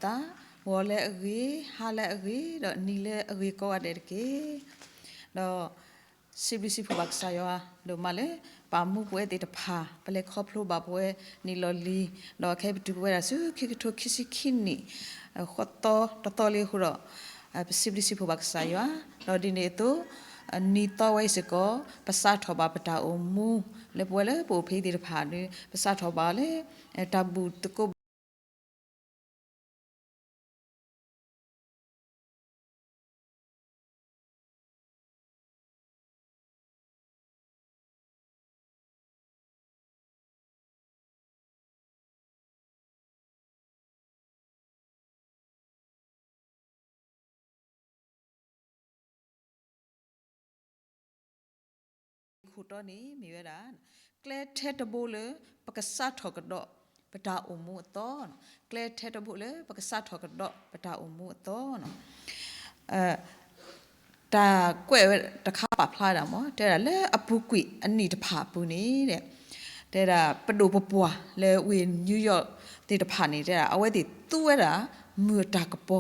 ta wole agi hala agi do nile agi ko aderke do sibisi phubak sayo do male pamu pwe te pha pale khoplo ba pwe niloli do khe bitu pwe rasu khikitho khisi khinni khotto totole huro sibisi phubak sayo do dine to ni to wai se ko pasa thoba pata omu le pwe le po phe te pha ni pasa thoba le tabu tko khuto ni miwera kle thetabo le pakasa thokodo pata omu to kle thetabo le pakasa thokodo pata omu to no ta kwe ta kha pa phla da mo te da le apu kwi ani ta pha pu ni de te da pdo popwa le we New York te ta pha ni te da awe ti tu we da mu ta kapo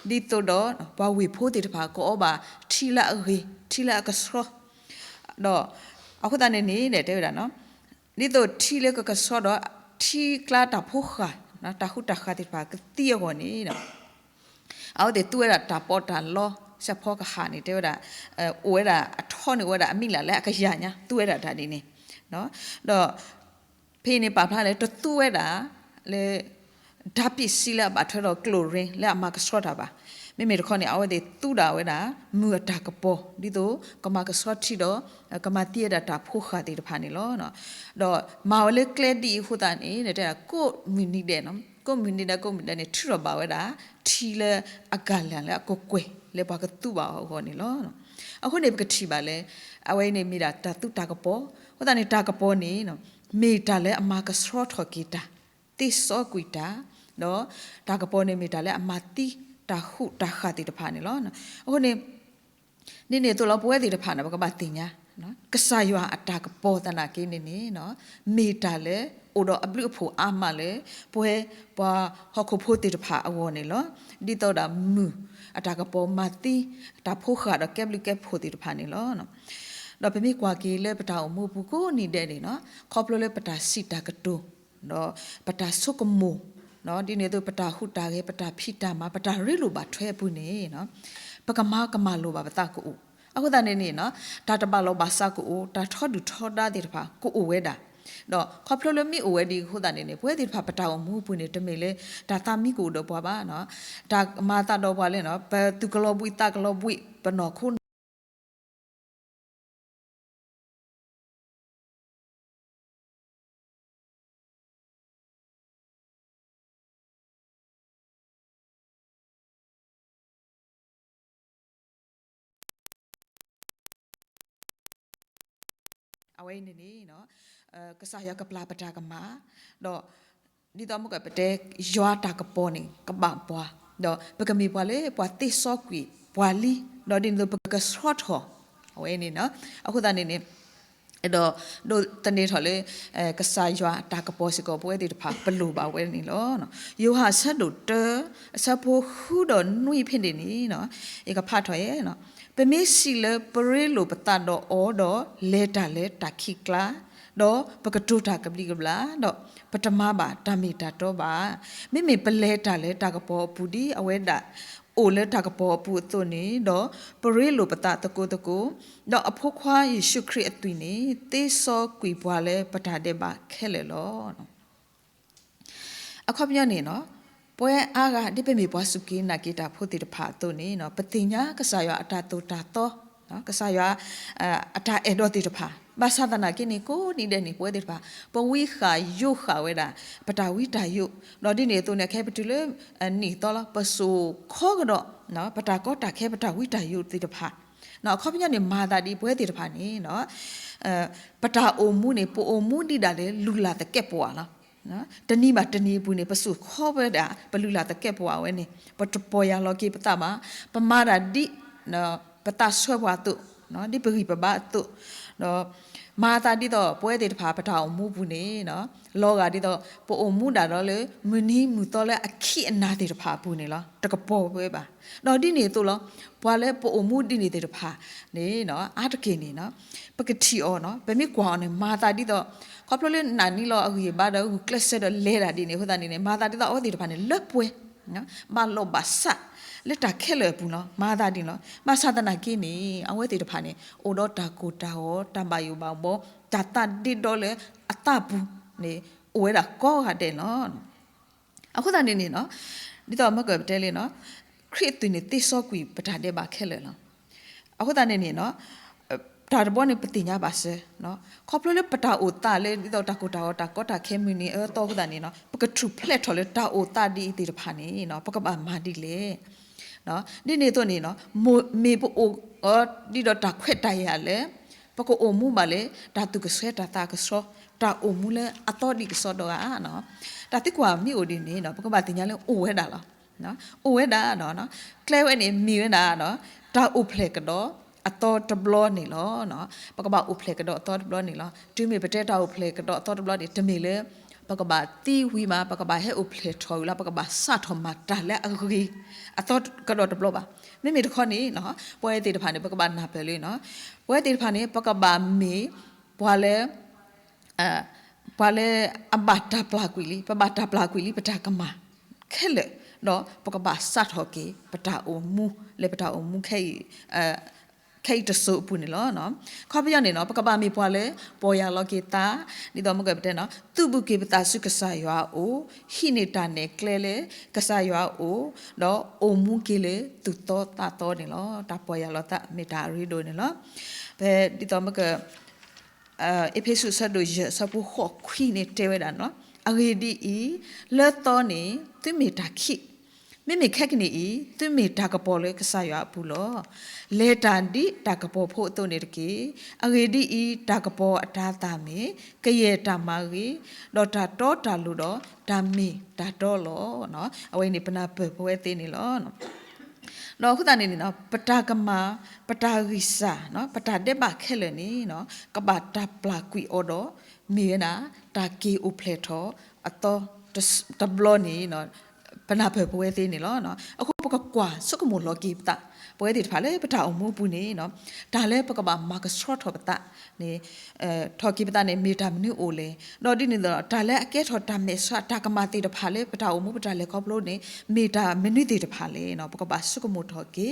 di to do ba we pho te ta pha ko ba thila agi thila ka sro do aku ta ne ni de te da no ni to thile ka sro do thi kla ta pho kha na ta hu ta kha te pha ka ti yo ni no awe te tu we da ta po ta lo sa pho ka ha ni te da we da a tho ni we da a mi la le ka ya nya tu we da da ni no do phe ni pa phla le to tu we da le da pi si la ba tho do chlorine le ma ka sro ta ba me me kho ni awe de tu da we da mu ta ka po di to ka ma ka sro thi do ka ma ti da ta pho kha ti da pha ni lo no do ma le kle di hu ta ni ne da ko mi ni de no ko mi ni da ko mi da ni thu ro ba we da thi le a ga lan le ko kwe le ba ka tu ba ho ni lo no a ho ne ka thi ba le awe ne mi da ta tu ta ka po hu ta ni ta ka po ni no me ta le a ma ka sro tho ki ta ti so kwi ta no ta ka po ne me ta le a ma ti ta hu ta kha ti ta pha ni lo no ho ne ni to lo pwe ti ta pha na ba ka ba ti nya no ka sa yo a ta ka po ta na ki ni no me ta le o do a blu pho a ma le pwe pa ho ko pho ti ta pha a wo ni lo di to da mu a ta ka po ma ti ta pho kha da ke blu ke pho ti ta pha ni lo no do pe mi kwa ki le pa ta o mu pu ko ni de ni no kho plo le pa ta si ta ka to no pa ta so ko mu no di ne to pata hu ta ge pata phita ma pata ri lo ba thwe pu ne no pakama kama lo ba ta ko aku ta ne ni no ta ta ba lo ba sa ko ta tho du tho da de pha ko o we da do kho phlo lo mi o we di hu ta ne pwe de pha pata o mu pu ne te me le ta ta mi ko do bwa ba no ta ma ta do bwa le no pa tu klo bui ta klo bui pa no khu awe ni no ka sa ya ka pla pata ka ma do di to mo ka pete yo ta ka po ni ka ba pwa do pa ka mi pwa le pwa ti so kwi pwa li do din do pa ka short ho awe ni no aku ta ni do do tane tho le ka sa yo ta ka po si ko pwe ti pha pa lu ba we ni lo no yo ha sa do te sa po hu do nui phin ni no e ka pha tho ye no pe me si le pre lo pata do o do le ta khi kla do pakatu ta ka bli ka bla do patama ba ta mi ta to ba me pe le ta ka po pu di awe da o le ta ka po pu to ni do pre lo pata ta ko do a pho khwa Yesu Christ atwi ni te so kwi bwa le pata de ba khe le lo no a kho pya ni no pwe a ga di pe mi bwa su ki na ki ta pho ti ta pha to ni no patinya ka sa yo ata to ta to no ka sa yo ata e do ti ta pha ba sa ta na ki ni ko ni de ni pwe ti ta pha po wi kha yu kha we da pata wi ta yu no di ne to ne khe ptu le ni to la pa so kho ga do no pata ko ta khe pata wi ta yu ti ta pha no kho pya ni ma ta di pwe ti ta pha ni no pata o mu ne po o mu di da le lu la ta ke po la no tani ba tani bu ne pasu kho ba da palula ta ke pwa we ne pat po ya lo ki pata ma pamara di no pata so wa tu no di pagi pa ba tu no မာတာတိတော့ပွဲတဲ့တဖာပထောင်မှုဘူးနေနော်လောကတိတော့ပိုမှုတာတော့လေမနီးမှုတော့လေအခီအနာတဲ့တဖာဘူးနေလားတကပေါ်ပွဲပါတော့ဒီနေတော့ဘွာလဲပိုမှုဒီနေတဲ့တဖာနေနော်အားတကင်းနေနော်ပကတိအောနော်ဗမေကွာနေမာတာတိတော့ခေါပလိုလေနာနီလောအခုဘာတော့ကလစ်ဆက်တော့လဲတာဒီနေဟိုတာနေနေမာတာတိတော့အော်ဒီတဖာနေလက်ပွဲနော်မလောဘာဆာလက်တာခဲလေဘူးနော်မာတာဒီနော်မဆာတနာကင်းနေအဝဲတေတဖာနေအိုတော့တာကိုတာဟောတမ်ပါယူပါဘောတာတာဒီတော့လေအတဘူးနေအိုဝဲတာကောဟာတဲ့နော်အခုတန်နေနေနော်ဒီတော့မကတဲလေနော်ခရစ်တူနေတိဆော့ကွီပတာတဲ့ပါခဲလေနော်အခုတန်နေနေနော်တာဘောနေပတိညာပါစေနော်ခေါပလိုလေပတာအိုတာလေဒီတော့တာကိုတာဟောတာကောတာခဲမီနေတော့ခုတန်နေနော်ပကထူဖလက်ထော်လေတာအိုတာဒီတေတဖာနေနော်ပကပါမာဒီလေနော်ဒီနေတော့နေနော်မေပိုအော်ဒီတော့တာခွက်တိုင်ရလေပကောအိုမှုပါလေဒါသူကဆွဲတာကဆောတာအိုမှုလေအတော်ဒီကဆောတော့อ่ะနော်ဒါတိကွာမိအိုဒီနေနော်ပကပါတင်ညာလေအိုဝဲတာလားနော်အိုဝဲတာနော်ကလဲဝဲနေမိဝဲတာနော်ဒါအိုဖလက်ကတော့အတော်တဘလောနေလောနော်ပကပါအိုဖလက်ကတော့အတော်တဘလောနေလောတူမီပတဲတာအိုဖလက်ကတော့အတော်တဘလောနေတမီလေပကဘာတီဝီမာပကဘာဟဲအိုဖလက်ထော်လာပကဘာစတ်ထမတာလဲအခုအတော်ကတော့တဘလောပါမိမိတခေါနေနော်ပွဲတေတဖာနေပကဘာနာပဲလေနော်ပွဲတေတဖာနေပကဘာမီဘွာလဲဘွာလဲအဘတာပလာကွီလီပဘတာပလာကွီလီပတာကမာခဲလေနော်ပကဘာစတ်ထော်ကေပတာအိုမူလေပတာအိုမူခဲခိတ်တဆူပူနေလောနော်ခေါ်ပြရနေနော်ပကပမီပွားလဲပေါ်ရလောကေတာဒီတော့မကပတဲ့နော်သူบุကေပတာစုကဆာရွာအိုဟိနေတာနေကလဲလေကဆာရွာအိုနော်အိုမူကေလေသူတော့တာတော့နေလောတာပေါ်ရလောတာမေတာရီဒိုနေလောဘယ်ဒီတော့မကအဖေစုဆတ်တို့ရစပူခော့ခွီနေတဲဝဲတာနော်အဂေဒီဤလက်တော့နေသူမေတာခိမိမိခက်ကနေဤသူမိတာကပေါ်လေကဆာရဘူးလောလေတန်ဒီတာကပေါ်ဖို့တုန်နေတကေအဂေဒီဤတာကပေါ်အတားတာမေကရဲ့တာမာကြီးတော့တာတော့တာလို့တော့ဒါမေတာတော့လောနော်အဝိနေပနာပွဲသေးနေလောနော်တော့ခုတနေနေနော်ပတာကမာပတာဂိစာနော်ပတာတက်ပါခဲလေနေနော်ကဘာတာပလာကွီအော်တော့မေနာတာကီအိုဖလက်ထောအတော့တဘလောနေနော်ပနာပွဲသေးနေလောနော်အခုပကကွာစုကမလောကီပတာပွဲဒီဖာလေပတာအမှုပူနေနော်ဒါလဲပကဘာမာကစရော့ထောပတာနေထော်ကီပတာနေမီတာမနူအိုလေတော့ဒီနေတော့ဒါလဲအကဲထော်တာမေဆွာတာကမာတီတဖာလေပတာအမှုပတာလေကောပလို့နေမီတာမနူတီတဖာလေနော်ပကဘာစုကမထော်ကီ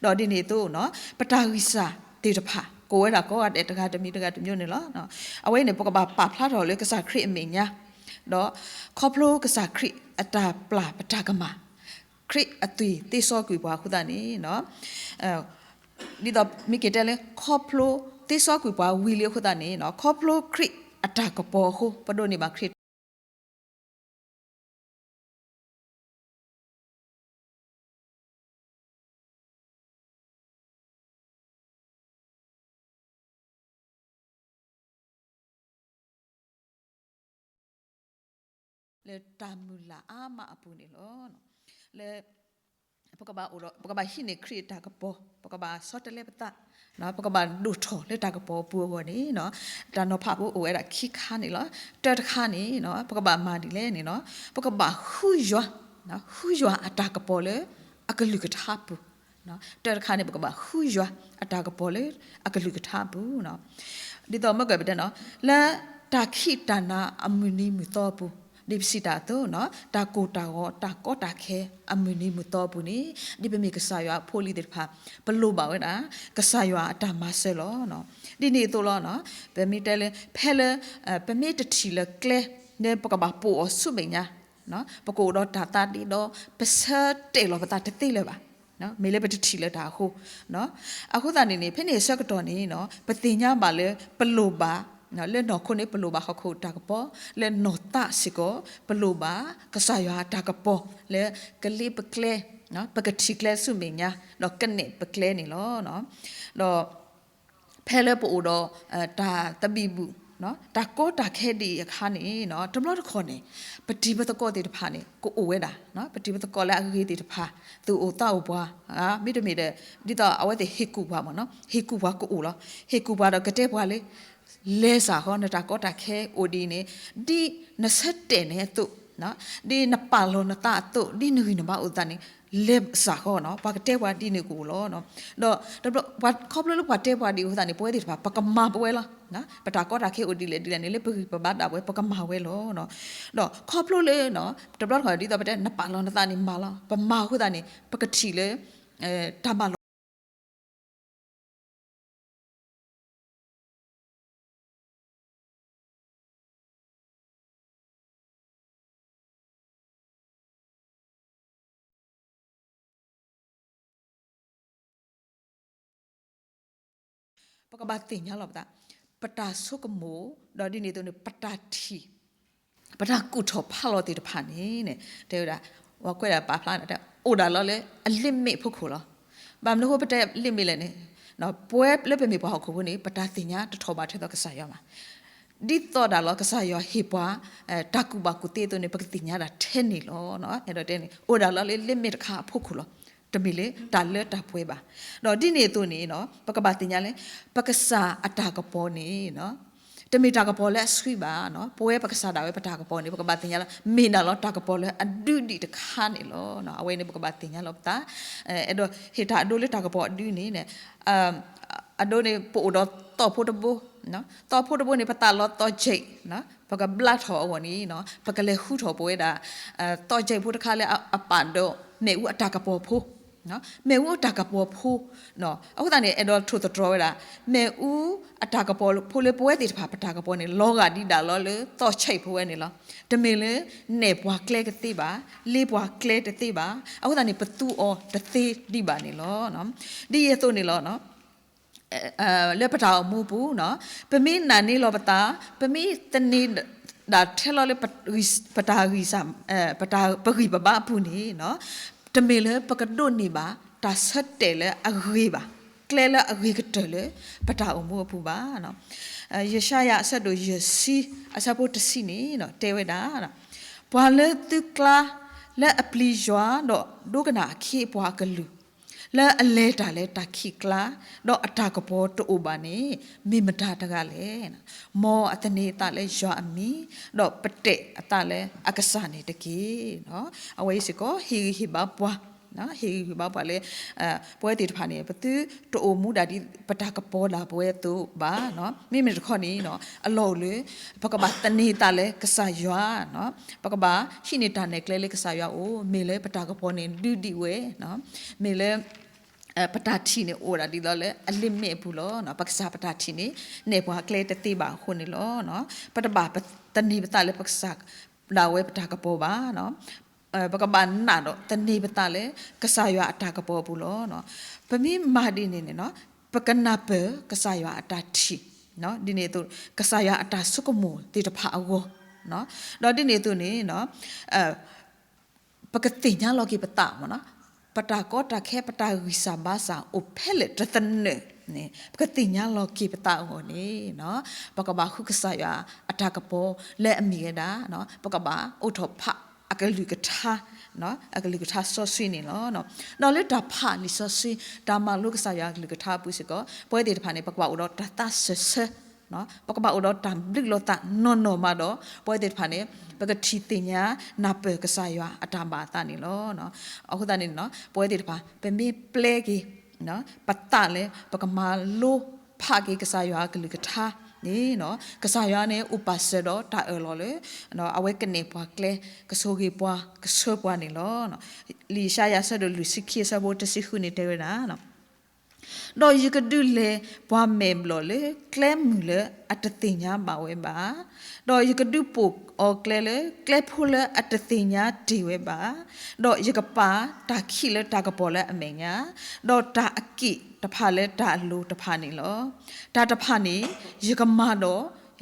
တော့ဒီနေတော့နော်ပတာဝိစာတီတဖာကိုဝဲတာကောတဲ့တကားတမီတကားတမျိုးနေလောနော်အဝဲနေပကဘာပါဖလာတော်လေကစားခရစ်အမင်းညာတော့ခေါပလို့ကစားခရစ်အတာပလာပတာကမာခရစ်အသွေးတေဆော့ကွေပွားခုတာနေနော်ဒီတော့မိကေတယ်လေခေါပလို့တေဆော့ကွေပွားဝီလီခုတာနေနော်ခေါပလို့ခရစ်အတာကပေါ်ခုပဒိုနေပါခရစ်လေတာမူလာအာမအပူနေလောလေပကဘာအိုပကဘာဟိနေခရစ်တာကပေါ်ပကဘာဆော့တလေပတာနော်ပကဘာဒူထောလေတာကပေါ်ပူဘောနေနော်ဒါနော်ဖဖို့အိုအဲ့ဒါခိခါနေလောတခါနေနော်ပကဘာမာဒီလေနေနော်ပကဘာဟူယွာနော်ဟူယွာအတာကပေါ်လေအကလူကထပ်ပူနော်တခါနေပကဘာဟူယွာအတာကပေါ်လေအကလူကထပ်ပူနော်ဒီတော့မကဘတဲ့နော်လာတာခိတနာအမူနီမီတော့ပူဒီပစီတာတော့နော်တာကိုတာရောတာကောတာခဲအမနီမတော်ဘူးနိဒီပမေကဆာရွာဖိုလီတဲ့ဖာဘလို့ပါဝဲတာကဆာရွာအတာမဆဲလောနော်ဒီနေတော့လောနော်ပမေတဲလဲဖဲလဲပမေတတီလဲကလဲနေပကဘာပိုအဆုမညာနော်ပကိုတော့တာတာဒီတော့ပစတဲလောပတာတိလဲပါနော်မေလေပတတီလဲတာဟုတ်နော်အခုသာနေနေဖဲနေဆက်ကတော့နေနော်ပတင်ညာပါလဲပလို့ပါနော်လဲနော်ခုနေပလိုပါခခုတာကပေါ်လဲနော်တာစီကိုပလိုပါကဆာရတာကပေါ်လဲကလေးပကလဲနော်ပကတိကလဲဆုမညာတော့ကနေပကလဲနေလောနော်တော့ဖဲလဲပို့တော့ဒါတပိဘူးနော်ဒါကောတာခဲဒီအခါနေနော်တမလို့ခေါ်နေပတိပတကောတေတဖာနေကိုအိုဝဲတာနော်ပတိပတကောလဲအကြီးတေတဖာသူအိုတောက်ဘွားမိတမိတဲ့ဒီတော့အဝဲတေဟေကူဘွားမနော်ဟေကူဘွားကိုအိုလားဟေကူဘွားတော့ကတဲ့ဘွားလေ le sa ho na ta ko ta khe odi ne di na sette ne tu no di na palo na ta tu di nu na ba uta ni le sa ho no pa te wa di ne ku lo no do wa khop lo pa te wa di uta ni pwe di pa ka ma pwe la na pa ta ko ta khe odi le di le ne le pa ba da pwe pa ka ma we lo no do khop lo le no de blo ko di to pa te na palo na ta ni ma la pa ma hu ta ni pa ka thi le ta maปกติเนี้ยหรอปะปะตาสุกหมูดอดีนี่ตัวเนี่ยปะตาทีปะตากุทอพาลอติดผ่านนี่เนี่ยเดี๋ยวละว่าก็จะปาพลาดแต่โอ้ดาล้อเลยลิมิตพวกคุณหรอบางทีเขาปะตาลิมิตเลยเนี่ยเนาะป่วยแล้วเป็นมีปัญหาคุณนี่ปะตาติเนี้ยจะทบาทเท่ากับสายมาดิต่อดาล้อกับสายฮิปวาตากุบากุเตตัวเนี่ยปกติเนี้ยได้เทนนี่ล้อเนาะเดี๋ยวเดี๋ยวนี่โอ้ดาล้อเลยลิมิตค่าพวกคุณหรอตมิเลตาเลตาป่วยบ่าเนาะดิเนี่ยตัวนี้เนาะปกติเนี้ยเลยปกษาอัตากระปอนี่เนาะตมิตากระปอและสุยบ่าเนาะป่วยปกษาดาวปตากระปอนี่ปกติเนี้ยละมีน่ะล้อตากระปอและอดุดิตะคานี่ล้อเนาะเอาไว้ในปกติเนี้ยล้อตาเดอเฮตาดูเลตากระปออดุนี่เนี่ยอโดเนี่ยปูดต่อพุทธบุเนาะต่อพุทธบุเนี่ยปตาล้อต่อเจเนาะปกบลัดหอวันนี้เนาะปกเลยหูถอป่วยดาต่อเจพุทธคาเลยอปานโดเมอุอัตากระปอผู้เนาะเมอูตากระปอผู้เนาะเอาตอนนี้ดอลทูตรอเวลาเมอูอัตากระปอผู้เลยป่วยติดผ่าปตากระปอเนี่ยลอกาดีดาล้อเลยต่อใช้ผู้เนี่ยล้อแต่เมเลยเนบว่าเกลกติบ่าลีบว่าเกลตติบ่าเอาตอนนี้ประตูอตติดีบ่าเนี่ยล้อเนาะดีเอตัวเนี่ยล้อเนาะเลปตามูปูเนาะเปมีนานี่ล้อปตาเปมีตนีดาเทลอเลปตาริสามปตาปริบบ้าผู้นี้เนาะตเมเลปกระโดนนี่บ่าตาสัดเตเลอรีบ่าเกลละอรีกเตเลปตาอมูปูบ่าเนาะยะชายะสัดโดยซีอาซาโปตซีนี่เนาะเตเวดาเนาะปวาเลตุกลาและอปลีจวาเนาะดูกนาคีปวากลูและอเลตาเลตาคีกลาดอกอัตากระโปตอุบานีมีมตาตะกาเลนะมออัตเนตาเลจวามีดอกปะเตอัตาเลอักษานิตะกีเนาะเอาไว้สิก็ฮิบาปวานะฮิบาปวาเลป่วยติดผ่านเนี่ยปะตือตโอมูดาดิปตากระโปลาป่วยตุบาเนาะมีมตข้อนี้เนาะอโลเลยปะกะบะตะเนตาเลกษายวาเนาะปะกะบะชินิตาเนกเลกษายวาโอเมเลปตากระโปเนี่ยดูดีเวเนาะเมเลปตาทีเนี่ยโอราดีล้อเลยอลิมเมบุล้อเนาะปักษาปตาทีนี่เนี่ยพวกเกลตติบาคนนี่ล้อเนาะปตบาปตันนีปตาเลยปักษาดาวเวปตากระโปบาเนาะปกบานน่ะเนาะตันนีปตาเลยกษายอัตากระโปบุล้อเนาะปะมีมาดีนี่เนาะปกนาเปกษายอัตาทีเนาะดีเนี่ยตัวกษายอัตาสุกมูติตะพาโกเนาะดอดีเนี่ยตัวนี้เนาะปกติญาโลกิปตามเนาะปตากอตาแค่ปตาวิสาบาสาอุเพลตตันเนนี่ปกติญาโลกิปตาโหนี่เนาะปกบาคุกษายาอัตากะโปและอมีดาเนาะปกบาอุทพะอากลุกทาเนาะอากลุกทาซอซีนี่เนาะดอเลตาพาลิซอซีตามาลุกษายาลุกทาปุสิก็ปอยเดตพานี่ปกบาอุดตาตาเซเนาะปกบาอุดตามบลิกโลตานอนมาดอปอยเดตพานี่ปกติติญานาเปกษายาอัตาบาตานี่เนาะเอาคุตานี่เนาะปอยเดตพาเป็นมีเปลกีเนาะปัตตาเลปกมาโลพากีกษายากลุกทานี่เนาะกษายาเนี่ยอุปสดตาลอเลยเนาะเอาไว้กันเนปวกเลกโซกีปวกโซปวนี่เนาะลิชายาสะดลุสิคีซาโบตสิคุนี่เตวนะเนาะดอยกดูเลปวเมบลอเลเคลมเลอัตติญาบาเวบาดอยกดูปุกออกเลเคลพูเลอัตติญาดีเวบาดอยกปาตาคีเลตากปอเลอเมญาดอตาอกิตะพาเลตาลูตะพานี่ลอตาตะพานี่ยกมาดอ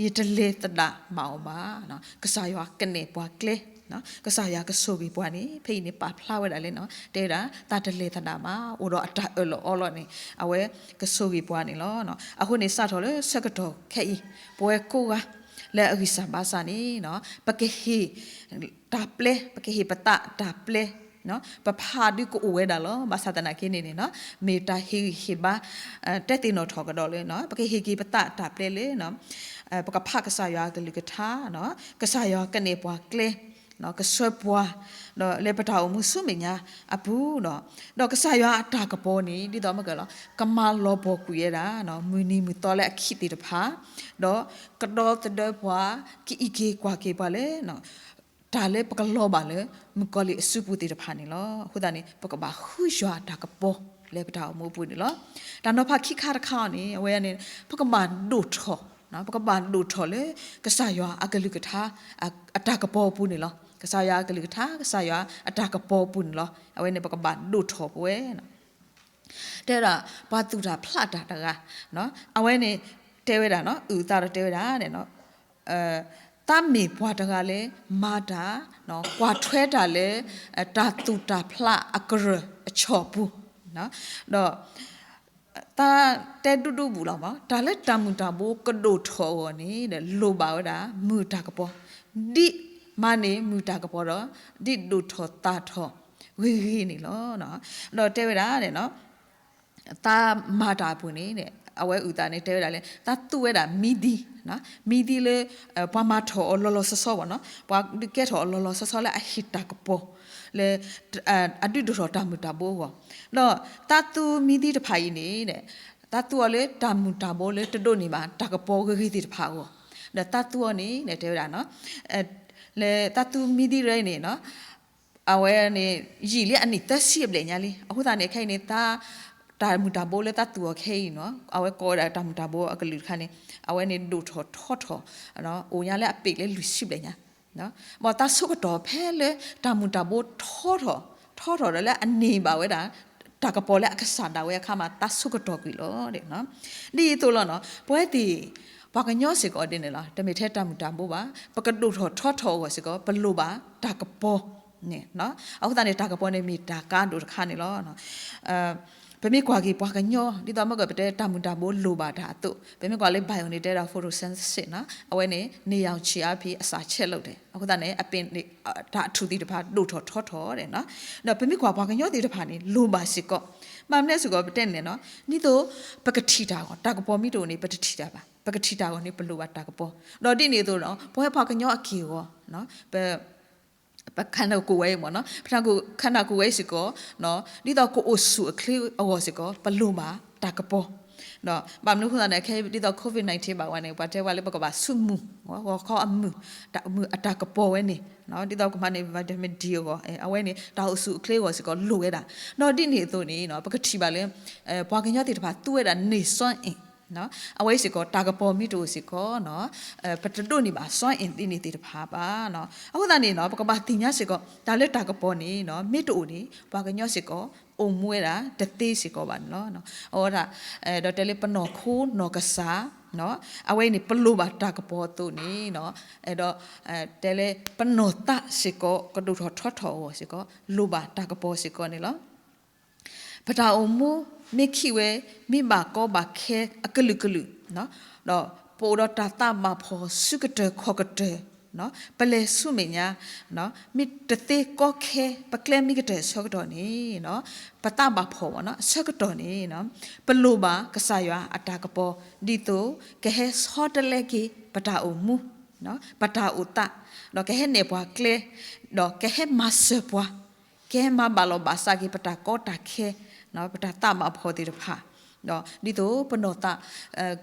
ยตะเลตดาบาบาเนาะกษายากันเนปวกเลเนาะกษายากโซกีปวนี่เพยนี่ปาพลาวดาเลเนาะเตดาตาตะเลตดามาอุดออัตอลอลอนี่เอาเวกโซกีปวนี่ลอเนาะอะคุนี่ซาทอเลสกตอแค่อีปวยกูกะและอริสาบาสานี่เนาะปะเกฮีตาเปเลปะเกฮีปะตะตาเปเล เนาะปะพาดิกูเวดาลอบาสาตนาเคนี่เนาะเมตาฮิบาเตติโนทอกดอเลยเนาะปะเคฮิกิปะตะตาเปเลเนาะปะกะพากะสายากะลิกะทาเนาะกะสายากะเนปวาเกเลเนาะกะสวยปัวเนาะเลปะตาอมุสุเมญาอปูเนาะดอกกะสายาตากะปอนี่ดิดอมะกะลอกะมาลอปอกุเยดาเนาะมุนีมุตอเลอะคิติตะพาดอกะดอตะเดปัวกิอีเกกวาเกปาเลเนาะตาเลปะกะลอบาเลมุกอลิสุปุติตะพานี่ลอหุดานี่ปะกะบาหุยาตากะปอเลปะตาอมุปุนี่ลอดานอพาคิคาตะคานี่เวนี่ปะกะบาดูทอนะปะกะบาดูทอเลกะสายาอะกะลิกะทาอะตากะปอปุนี่ลอกะสายากะลิกะทากะสายาอะตากะปอปุนลอเอาไว้ในปะกะบาดูทอปเวนะเตระปาตุดาพลาดาตะกะเนาะเอาไว้ในเตเวดาเนาะอืตาเตเวดาเนี่ยเนาะตามีปวดกะเลมาดาเนาะกว่าทเวดาเลตาตุตาพลาอะกระชอบุเนาะดอตาเตดุดูบุลามะตาเลตามุตาโบกะโดทอวนี่เดโลบาวดามือตากะปอดิมาเนมือตากะปอดอดิดูทอตาทอวินี่ลอเนาะดอเตเวดาเนี่ยเนาะตามาดาปุนี่เนี่ยเอาไว้อุตาเนี่ยเตเวดาเลยตาตุเวดามีดีนะมีดีเลยปามาทอลอลอซอซอวะเนาะปาดิเกทอลอลอซอซอเลยอะฮิตากะปอလေအဒုဒရတာမူတာဘောတော့တတူမီဒီတဖိုင်နေတဲ့တတူကလေတာမူတာဘောလေတဒုနေမှာတကပေါ်ဂဂိတိတဖာဟောဒါတတူကနေတဲ့တာနော်လေတတူမီဒီရဲနေနော်အဝဲနေရီလေအနိတစီဘလေညာလေအခုသားနေခိုင်နေတာတာမူတာဘောလေတတူခိုင်နော်အဝဲကောတာမူတာဘောအကလူခါနေအဝဲနေဒုထောထောနော်အိုညာလေအပိလေလူစီဘလေညာနော်မတဆုကတော့ဖဲလေတာမူတာဘောထောလည်းအနေပါဝဲတာတကပေါ်လေအခဆာဒါဝဲခါမှာတဆုကတော့ပြီလို့တဲ့နော်ဒီတို့လို့နော်ပွဲတီဘာကညောစီကောတင်နေလားတမေထဲတာမူတာဘောပါပကတုထောကိုစီကောဘလို့ပါတကပေါ်နေနော်အခုတည်းတကပေါ်နေမိတာကားတို့ခါနေလို့နော်ပမေကွာကြီးပွားကညောဒီတော့မကပတဲ့တာမူတာဘိုးလိုပါတာတုပမေကွာလေးဘိုင်ယိုနေတဲ့တာ photosynthesis နော်အဝဲနေရောင်ချီအဖြစ်အစာချက်လုပ်တယ်အခုတည်းအပင်ဒါအထူတီတဖာတို့ထောတယ်နော်တော့ပမေကွာပွားကညောဒီတဖာနေလိုပါစီကောမမနဲ့ဆိုကောတဲ့နေနော်နိတော့ပကတိတာကောတာကပေါ်မိတို့နေပတတိတာပါပကတိတာကောနေဘလိုပါတာကပေါ်တော့ဒီနေတော့နော်ဘွဲပွားကညောအခေကောနော်ပခန္ဓာကိုယ်ဝဲမနော်ပထမကိုခန္ဓာကိုယ်ဝဲစီကောနော်ဒီတော့ကိုအိုဆူအခလီအောစီကောဘလုံးပါတာကပေါ်နော်ဘာမလို့ခုနကခဲဒီတော့ COVID-19 ပါဝါနေပါတဲ့ဝါလေးပကပါဆုမှုဟောခေါ်အမှုတာအမှုအတာကပေါ်ဝဲနေနော်ဒီတော့ကမနေဗီတာမင် D ကိုအဝဲနေတာအိုဆူအခလီကိုစီကောလိုခဲ့တာနော်ဒီနေတော့နေနော်ပကတိပါလဲဘွာကညောတိတပါတူရတာနေစွန့်အင်းနော်အဝဲစီကောတာကပေါ်မိတိုစီကောနော်ပတတုနေပါစွန့်အင်တိနေတိတဖာပါနော်အခုသာနေနော်ပကပါတင်ညာစီကောဒါလက်တာကပေါ်နေနော်မိတိုနေဘာကညောစီကောအုံမွေးတာတသေးစီကောပါနော်ဟောတာဒေါ်တယ်လေးပနော်ခိုးနော်ကစားနော်အဝဲနေပလို့ပါတာကပေါ်တုနေနော်အဲ့တော့တဲလေးပနော်တစီကောကဒုထောစီကောလိုပါတာကပေါ်စီကောနေလောပတာအုံမူမိခိဝဲမိဘကောဘာခဲအကလုနော်တော့ပိုတော့တာမဖောစုကတဲ့ခေါကတဲ့နော်ပလဲဆုမညာနော်မိတသေးကောခဲပကလဲမိကတဲ့ဆောကတော့နေနော်ပတမဖောနော်ဆောကတော့နေနော်ပလိုပါကဆာယအတာကပေါ်ဒီတိုကဟဲဆောတလဲကီပတာအုံမူနော်ပတာဥတတော့ကဟဲနေပွားကလဲတော့ကဟဲမဆပွားကဲမဘာလောဘာစာကီပတာကောတာခဲနော်ပတာတမဖောတိတဖာနော်ဒီတော့ပနောတာ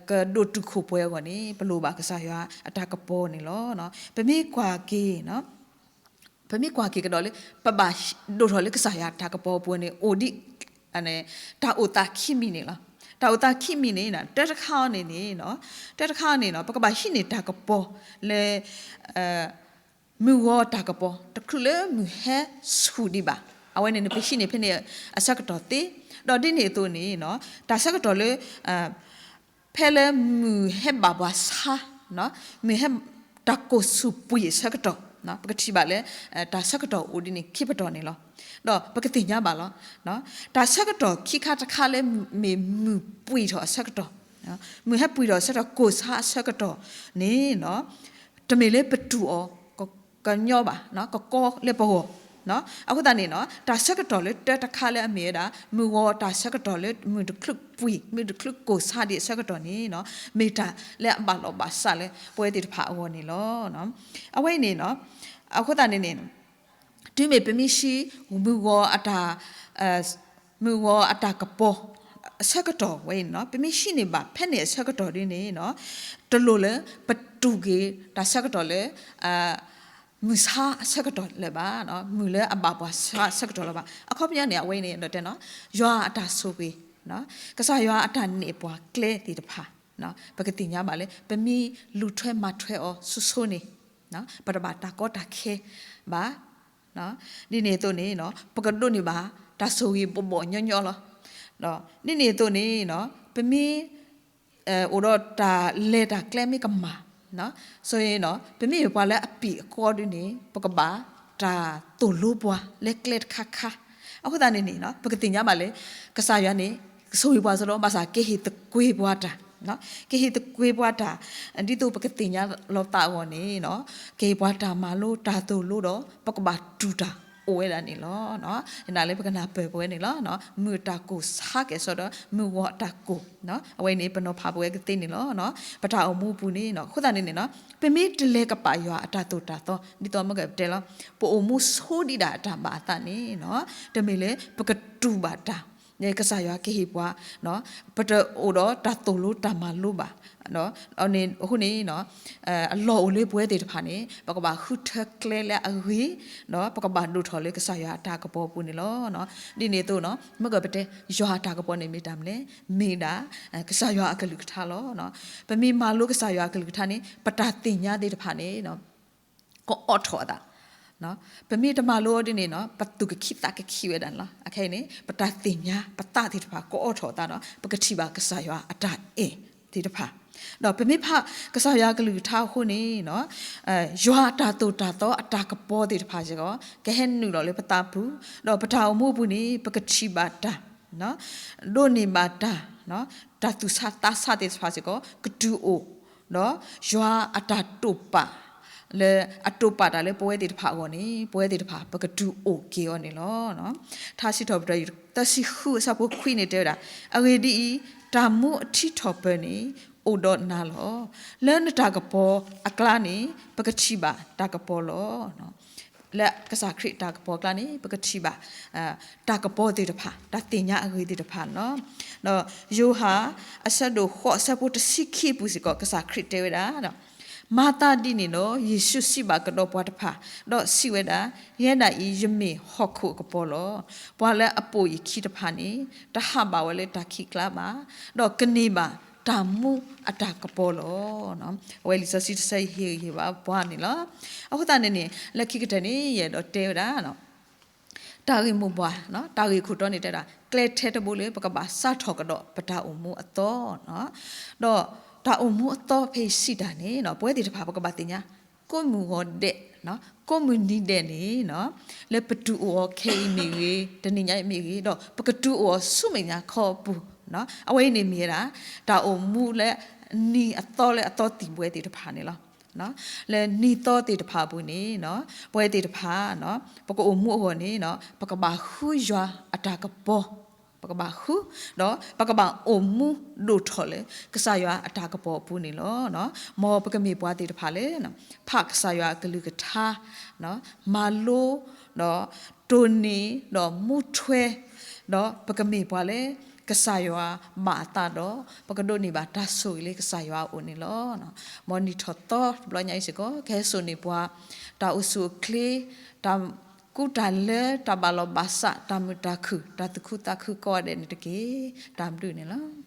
ကဒုတုခုပွဲကောနေဘလို့ပါကစားရအတာကပေါ်နေလောနော်ပမေကွာကေနော်ပမေကွာကေကတော့လေပပဒုထော်လေကစားရတာကပေါ်ပွဲနေအိုဒီအနေတာအိုတာခိမီနေလားတာအိုတာခိမီနေတာတက်တခါနေနေနော်တက်တခါနေနော်ပကပရှိနေတာကပေါ်လေမူဝတာကပေါ်တခုလေမူဟဲဆူဒီပါအဝဲနေပရှိနေဖြစ်နေအဆက်ကတော့တေတော့ဒီနေတော့နေနော်ဒါဆက်ကတော့လေဖဲလေမူဟဲဘာဘာစာနော်မူဟဲတကိုစုပွေဆက်ကတော့နော်ပကတိပါလေဒါဆက်ကတော့ဦးဒီနေခိပတော်နေလောတော့ပကတိညာပါလောနော်ဒါဆက်ကတော့ခိခါတခါလေမေမူပွေတော့ဆက်ကတော့နော်မူဟဲပွေတော့ဆက်တော့ကိုစားဆက်ကတော့နေနော်တမေလေပတူအောကညောပါနော်ကောလေပေါ် เนาะအခုတန်းနေနော်ဒါဆက်ကတော့လေတက်တခါလေအမေဒါမူဝဒါဆက်ကတော့လေမူတခလုပွီမူတခလုကိုစားဒီဆက်ကတော့နေနော်မေတာလက်ဘာလို့ဘာစားလေပွဲတိတဖာအောနေလောနော်အဝိနေနော်အခုတန်းနေဒီမေပမီရှိမူဝအတာမူဝအတာကပေါ်ဆက်ကတော့ဝိနော်ပမီရှိနေပါဖက်နေဆက်ကတော့ဒီနေနော်တလို့လေပတူကြီးဒါဆက်ကတော့လေမူစာဆက်ကတော့လေပါနော်မူလေအဘဘဆက်ကတော့လေပါအခုပြန်နေအဝိနေတော့တဲ့နော်ရွာအတာဆိုပြီးနော်ကစားရွာအတာနေပွားကလဲတီတဖာနော်ပကတိညာပါလေပမီလူထွဲမထွဲအောဆူဆူနေနော်ပတဘာတာကောတာခဲပါနော်ဒီနေတော့နေနော်ပကဒုနေပါဒါဆိုရင်ပေါ်ညောညောလောနော်နေတော့နေနော်ပမီအိုတော့တာလေတာကလဲမီကမာနော်ဆိုရင်နော်ပမီပွားလဲအပီအကောဒီနေပကဘာတာတူလို့ပွားလက်ကလက်ခါခါအခုတန်းနေနော်ပကတိညာပါလေကစားရွာနေဆိုရပွားဆိုတော့မစားကေဟီတကွေးပွားတာနော်ကေဟီတကွေးပွားတာဒီတော့ပကတိညာလောတာဝနေနော်ကေပွားတာမလို့တာတူလို့တော့ပကဘာတူတာအိုဝဲလာနေလောနော်ဒါလည်းပကနာပဲပွဲနေလောနော်မူတာကိုစားကဲဆိုတော့မူဝတာကိုနော်အဝဲနေပနောဖာပွဲကတိနေလောနော်ပထအောင်မူပူနေနော်ခုတနေနေနော်ပမေတလေကပါရွာအတာတူတာတော့ဒီတော့မကတဲလောပိုအမှုဆိုးဒီတာအတာပါတာနေနော်တမေလေပကတူပါတာနေကစားရွာကေဟိပွားနော်ပတအိုတော့တာတူလို့တာမလို့ပါနော်အနေအခုနေနော်အလော်လေးပွဲတေတဖာနေပကဘာခုထကလဲလဲအဝေးနော်ပကဘာလူထော်လေးကစားရွာတာကပေါ်ပူနေလောနော်ဒီနေတော့နော်မကပတဲ့ရွာတာကပေါ်နေမိတာမလဲမိတာကစားရွာအကလူကထားလောနော်ပမီမာလို့ကစားရွာအကလူကထားနေပတာတင်ညာတေတဖာနေနော်ကိုအော်ထော်တာနော်ပမီတမလို့ဒီနေနော်ပတုကခိတာကခိဝဲတန်လားအခဲနေပတာတင်ညာပတာတေတဖာကိုအော်ထော်တာနော်ပကတိပါကစားရွာအတာအေးတေတဖာတော့ပမေဖကစားရကလူထားခုနေနော်ရွာတာတူတာတော့အတာကပေါ်တဲ့တဖာချေကောကဲဟန်နူတော့လေပတာဘူးတော့ပထာအမှုဘူးနေပကတိပါတာနော်ဒိုနေပါတာနော်တာတူစာတာစာတဲ့တဖာချေကောကဒူအိုနော်ရွာအတာတူပါလေအတူပါတာလေပွဲတဲ့တဖာကောနေပွဲတဲ့တဖာပကဒူအိုကေရောနေလောနော်ထားစီတော့ပြတစီခုစပ်ခွိနေတဲ့တာအဝေဒီတာမှုအထီထော်ပနေအိုဒနာလောလဲနတာကပေါ်အကလာနေပကတိပါတာကပေါ်လောနော်လက်ကစားခရစ်တာကပေါ်ကလာနေပကတိပါတာကပေါ်တေတဖာတာတင်ညာအဂေတေတဖာနော်နော်ယိုဟာအဆက်တို့ခော့ဆက်ဖို့တစိခိပူစီကောကစားခရစ်တေဝတာနော်မာတာဒီနေနော်ယေရှုစီပါကတော့ပွားတဖာတော့စီဝဲတာရဲနာဤယမေဟော့ခုကပေါ်လောပွားလဲအပိုဤခိတဖာနေတဟပါဝလဲတခိကလာပါတော့ကနေပါတာမှုအတာကပေါ်လောနော်ဝဲလီစစီဆိုင်ဟေပါပွားနေလားအခုတန်းနေလက်ခိကတဲ့နေရတော့တဲတာနော်တာရီမူပွားနော်တာရီခုတော့နေတဲ့တာကလဲထဲတဘူးလေပကပါစထော်ကတော့ပတာအုံမှုအတော်နော်တော့တာအုံမှုအတော်ဖေးစီတာနေနော်ပွဲတီတဖာပကပါတင်ညာကိုမူဟောတဲ့နော်ကိုမူနီတဲ့နေနော်လေပတူအောခေမီရီတနေညာမီရီတော့ပကတူအောဆုမညာခေါ်ပူနော်အဝိနေမီတာတာအုံမှုလေနီအတော်လေအတော်တီပွဲတီတဖာနေလားနော်လေနီတော့တီတဖာဘူးနေနော်ပွဲတီတဖာနော်ပကအုံမှုဟောနေနော်ပကဘာခူရွာအတာကပေါ်ပကဘာခုနော်ပကဘာအုံမှုဒုထော်လေကစားရွာအတာကပေါ်ပူနေလောနော်မောပကမေပွားတေတဖာလေနော်ဖကစားရွာကလူကထားနော်မာလိုနော်တိုနီနော်မူထွဲနော်ပကမေပွားလေကစားရွာမာတာတော့ပကဒိုနေပါတဆူလေကစားရွာဦးနေလောနော်မော်နီထော်တော့ဘလညိုင်စကောခဲဆိုနေပွားတာအဆူကလေတာကူတလည်းတဘလောဘာစာတမတခုတတခုတခုကောတဲ့နေတကေတမ်ဒူနေလား